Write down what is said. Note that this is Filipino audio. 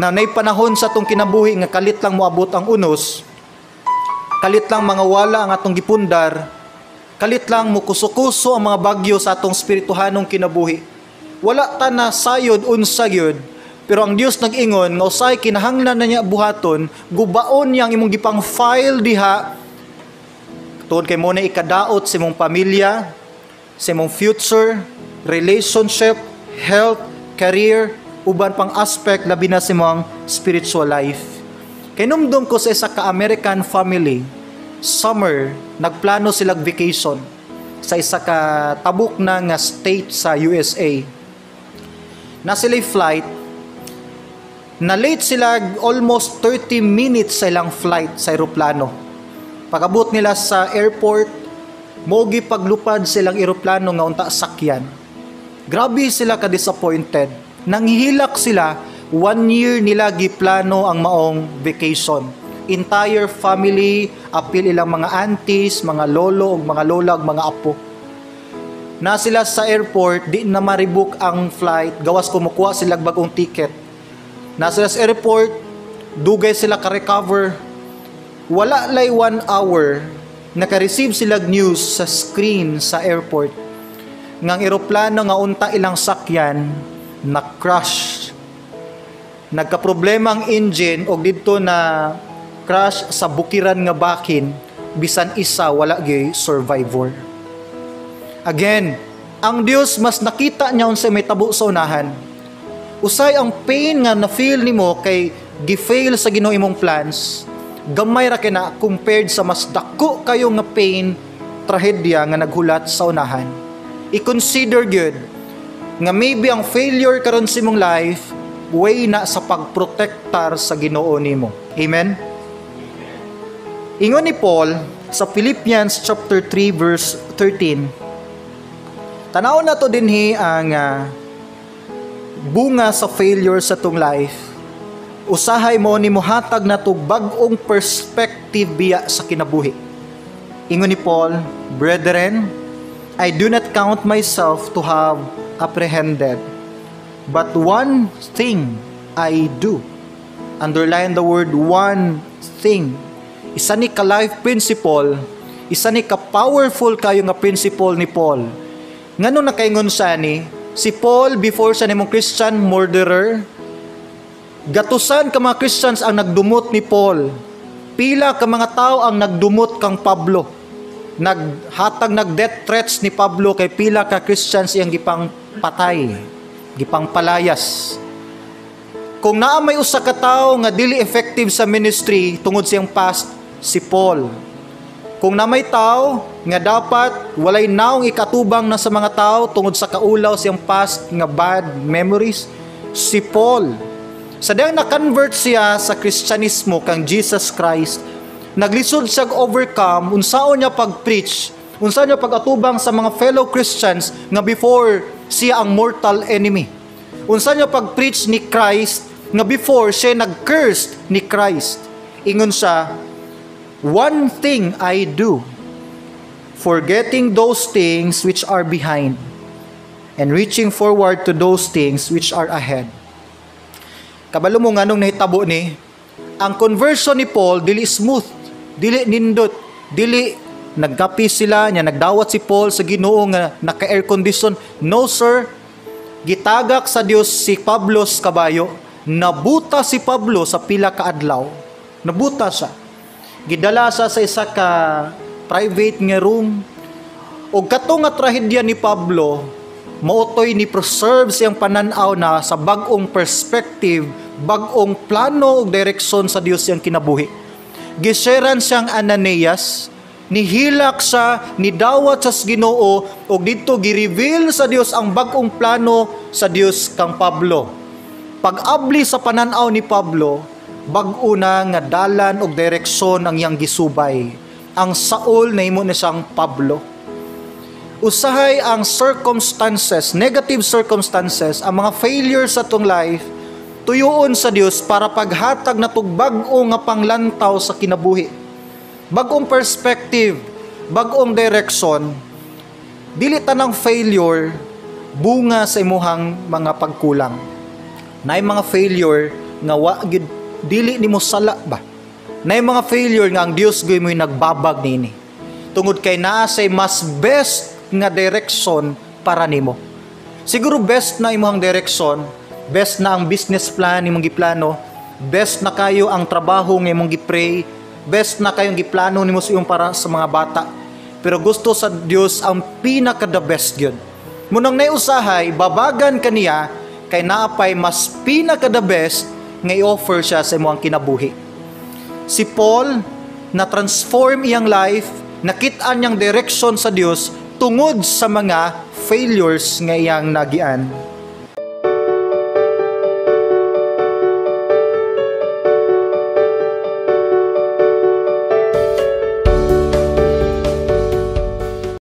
na nay panahon sa atong kinabuhi nga kalit lang moabot ang unos, kalit lang mga wala ang atong gipundar, kalit lang mukuso-kuso ang mga bagyo sa atong spirituhanong kinabuhi. Wala ta na sayod unsa gyud, pero ang Dios nag-ingon nga usay kinahanglan na niya buhaton, gubaon niya ang imong gipang file diha tungod kay mo na ikadaot sa imong pamilya, sa imong future, relationship, health, career, uban pang aspect labi na sa imong spiritual life. Kay numdum ko sa isa ka American family, summer, nagplano silang vacation sa isa ka tabuk na nga state sa USA. Na sila'y flight, na late sila almost 30 minutes sa ilang flight sa eroplano. Pagabot nila sa airport, mogi paglupad silang eroplano nga unta sakyan. Grabe sila ka-disappointed. Nanghihilak sila, 1 year nila giplano ang maong vacation. Entire family, apil ilang mga aunties, mga lolo, mga lola, mga apo. Na sila sa airport, di na maribok ang flight, gawas kumukuha sila bagong ticket. Na sila sa airport, dugay sila ka-recover. Wala lay 1 hour, naka-receive sila news sa screen sa airport. Ngang eroplano nga unta ilang sakyan, na-crash. Nagka-problema ang engine o dito na crash sa bukiran nga bakin, bisan isa wala gyud survivor. Again, ang Dios mas nakita niya unsa may tabo sa unahan. Usay ang pain nga na-feel nimo kay gi-fail sa Ginoo imong plans, gamay ra kay na compared sa mas dako kayo nga pain, trahedya nga naghulat sa unahan. I-consider gyud nga maybe ang failure karon sa imong life way na sa pagprotektar sa Ginoo nimo. Amen. Ingon ni Paul sa Philippians chapter 3 verse 13. Tanaw na to dinhi ang bunga sa failure sa tong life. Usahay mo ni mohatag na to bag-ong perspective biya sa kinabuhi. Ingon ni Paul, "Brethren, I do not count myself to have apprehended, but one thing I do." Underline the word one thing. Isa ni ka-life principle, isa ni ka-powerful kayo nga principle ni Paul. Ngano nakaingon siya ni? Si Paul, before siya nimong Christian murderer, gatusan ka mga Christians ang nagdumot ni Paul. Pila ka mga tao ang nagdumot kang Pablo. Naghatag nag-death threats ni Pablo kay pila ka Christians iyang gipang patay, gipang palayas. Kung naa may usa ka tawo nga dili effective sa ministry tungod siyang past, si Paul. Kung na may tao nga dapat walay naong ikatubang na sa mga tao tungod sa kaulaw siyang past nga bad memories, si Paul. Sa diyang na-convert siya sa Kristyanismo kang Jesus Christ, naglisod siya overcome, unsaon niya pag-preach, unsaon niya pag-atubang sa mga fellow Christians nga before siya ang mortal enemy. Unsaon niya pag-preach ni Christ nga before siya nag-cursed ni Christ. Ingon siya, "One thing I do, forgetting those things which are behind, and reaching forward to those things which are ahead." Kabalo mo nga nung nahitabo ni, ang conversion ni Paul dili smooth, dili nindot, dili nagkapi sila, nya nagdawat si Paul sa Ginoo nga naka-air condition. No sir, gitagak sa Dios si Pablo sa kabayo, nabuta si Pablo sa pila ka adlaw, nabuta siya. Gidala siya sa isa ka private nga room. O katong nga trahedya ni Pablo, mautoy ni preserve siyang pananaw na sa bag-ong perspective, bag-ong plano ug direksyon sa Dios siyang kinabuhi. Giseran siyang Ananias, nihilak siya, nidawat sa Ginoo, ug didto gi-reveal sa Dios ang bag-ong plano sa Dios kang Pablo. Pag-abli sa pananaw ni Pablo, bag-o na nga dalan og direksyon ang iyang gisubay. Ang Saul na imo na siyang Pablo. Usahay ang circumstances, negative circumstances, ang mga failures sa tong life, tuyoon sa Dios para paghatag na tog bag-o nga panglantaw sa kinabuhi. Bag-ong perspective, bag-ong direksyon. Dili tanang failure bunga sa imuhang mga pagkulang. Naay mga failure nga wa gyud dili nimo sala ba. Nay mga failure nga ang Dios gyud mo'y nagbabag nini. Tungod kay naa say mas best nga direksyon para nimo. Siguro best na imong direksyon, best na ang business plan imong giplano, best na kayo ang trabaho nga imong gipray, best na kayong giplano nimo sa para sa mga bata. Pero gusto sa Dios ang pinaka the best gyud. Munang naiusahay, babagan kaniya kay naapay mas pinaka the best nga i-offer siya sa imong kinabuhi. Si Paul na transform iyang life, nakit-an niyang direksyon sa Dios tungod sa mga failures nga iyang nagian.